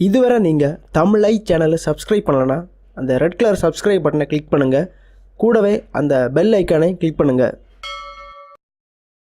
இதுவரை நீங்கள் தமிழை சேனலை சப்ஸ்கிரைப் பண்ணலன்னா அந்த ரெட் கலர் சப்ஸ்கிரைப் பட்டனை கிளிக் பண்ணுங்கள். கூடவே அந்த பெல் ஐக்கானை கிளிக் பண்ணுங்கள்.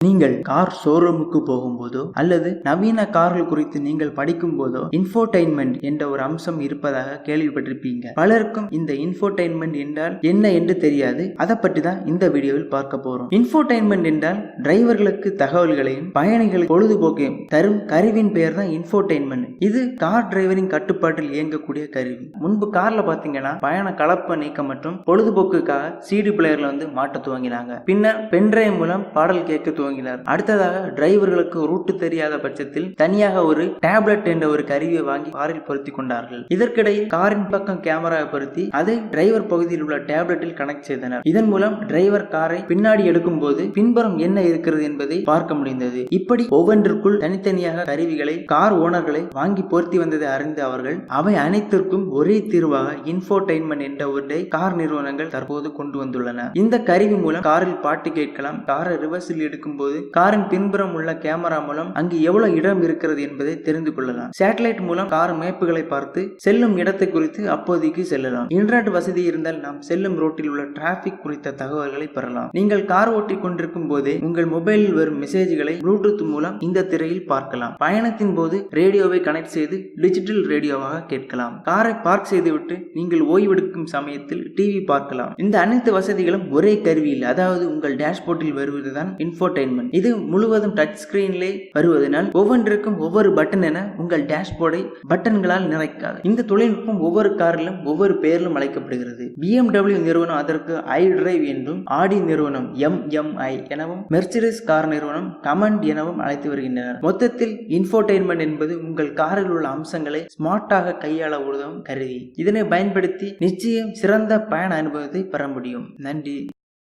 நீங்கள் கார் ஷோரூமுக்கு போகும்போதோ அல்லது நவீன கார்கள் குறித்து நீங்கள் படிக்கும் போதோ இன்ஃபோடைன்மெண்ட் என்ற ஒரு அம்சம் இருப்பதாக கேள்விப்பட்டிருப்பீங்க. பலருக்கும் இந்த இன்ஃபோடைன்மெண்ட் என்றால் என்ன என்று தெரியாது. அதை பற்றி தான் இந்த வீடியோவில் பார்க்க போறோம். இன்ஃபோடைன்மெண்ட் என்றால் டிரைவர்களுக்கு தகவல்களையும் பயணிகளுக்கு பொழுதுபோக்கையும் தரும் கருவியின் பெயர் தான் இன்ஃபோடைன்மெண்ட். இது கார் டிரைவரின் கட்டுப்பாட்டில் இயங்கக்கூடிய கருவி. முன்பு கார்ல பாத்தீங்கன்னா பயண கலப்ப நீக்கம் மற்றும் பொழுதுபோக்குக்காக சிடி பிளேயர்ல மாட்ட துவங்கினாங்க. பின்னர் பென்டிரைவ் மூலம் பாடல் கேட்க துவங்கினார். அடுத்ததாக டிரைவர்களுக்கு ரூட் தெரியாத பட்சத்தில் தனியாக ஒரு டேப்லெட் என்ற ஒரு கருவியை வாங்கி காரில் பொருத்தி கொண்டார்கள். இதற்கிடையில் காரின் பக்கம் கேமராவை பொருத்தி அதை டிரைவர் பகுதியில் உள்ள டேப்லெட்டில் கனெக்ட் செய்தனர். இதன் மூலம் டிரைவர் காரை பின்னாடி எடுக்கும் போது பின்புறம் என்ன இருக்கிறது என்பதை பார்க்க முடிந்தது. இப்படி ஒவ்வொன்றிற்குள் தனித்தனியாக கருவிகளை கார் ஓனர்களை வாங்கி பொருத்தி வந்ததை அறிந்த அவர்கள் அவை அனைத்திற்கும் ஒரே தீர்வாக இன்ஃபோடைன்மெண்ட் என்ற ஒன்றை கார் நிறுவனங்கள் தற்போது கொண்டு வந்துள்ளன. இந்த கருவி மூலம் காரில் பாட்டு கேட்கலாம். காரை ரிவர்ஸில் எடுக்கும் போது காரின் பின்புறம் உள்ள கேமரா மூலம் அங்கு எவ்வளவு இடம் இருக்கிறது என்பதை தெரிந்து கொள்ளலாம். சேட்டலைட் மூலம் கார் மேப்புகளை பார்த்து செல்லும் இடத்தை குறித்து அப்போதைக்கு செல்லலாம். இன்டர்நெட் வசதி இருந்தால் நாம் செல்லும் ரோட்டில் உள்ள டிராபிக் குறித்த தகவல்களை பெறலாம். நீங்கள் கார் ஓட்டிக் கொண்டிருக்கும் போதே உங்கள் மொபைலில் வரும் மெசேஜ்களை ப்ளூடூத் மூலம் இந்த திரையில் பார்க்கலாம். பயணத்தின் போது ரேடியோவை கனெக்ட் செய்து டிஜிட்டல் ரேடியோவாக கேட்கலாம். காரை பார்க் செய்துவிட்டு நீங்கள் ஓய்வெடுக்கும் சமயத்தில் டிவி பார்க்கலாம். இந்த அனைத்து வசதிகளும் ஒரே கருவியில், அதாவது உங்கள் டேஷ்போர்ட்டில் வருவதுதான் இன்ஃபோடைன்மெண்ட். இது முழுவதும் டச் ஸ்கிரீனிலே வருவதனால் ஒவ்வொன்றிற்கும் ஒவ்வொரு பட்டன் என உங்கள் டேஷ்போர்டை பட்டன்களால் நிறைக்காது. இந்த தொழில்நுட்பம் ஒவ்வொரு காரிலும் ஒவ்வொரு பெயரிலும் அழைக்கப்படுகிறது. BMW நிறுவனம் அதற்கு iDrive என்றும், ஆடி நிறுவனம் MMI எனவும், மெர்சிடிஸ் கார் நிறுவனம் கமாண்ட் எனவும் அழைத்து வருகின்றனர். மொத்தத்தில் இன்ஃபோடைன்மெண்ட் என்பது உங்கள் காரில் உள்ள அம்சங்களை ஸ்மார்ட்டாக கையாள உதவும் கருவி. இதனை பயன்படுத்தி நிச்சயம் சிறந்த பயண அனுபவத்தை பெற முடியும். நன்றி.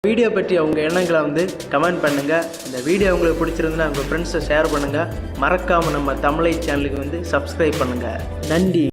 வீடியோ பற்றி அவங்க எண்ணங்களை கமெண்ட் பண்ணுங்கள். இந்த வீடியோ உங்களுக்கு பிடிச்சிருந்தா உங்கள் ஃப்ரெண்ட்ஸை ஷேர் பண்ணுங்கள். மறக்காமல் நம்ம தமிழை சேனலுக்கு சப்ஸ்கிரைப் பண்ணுங்கள். நன்றி.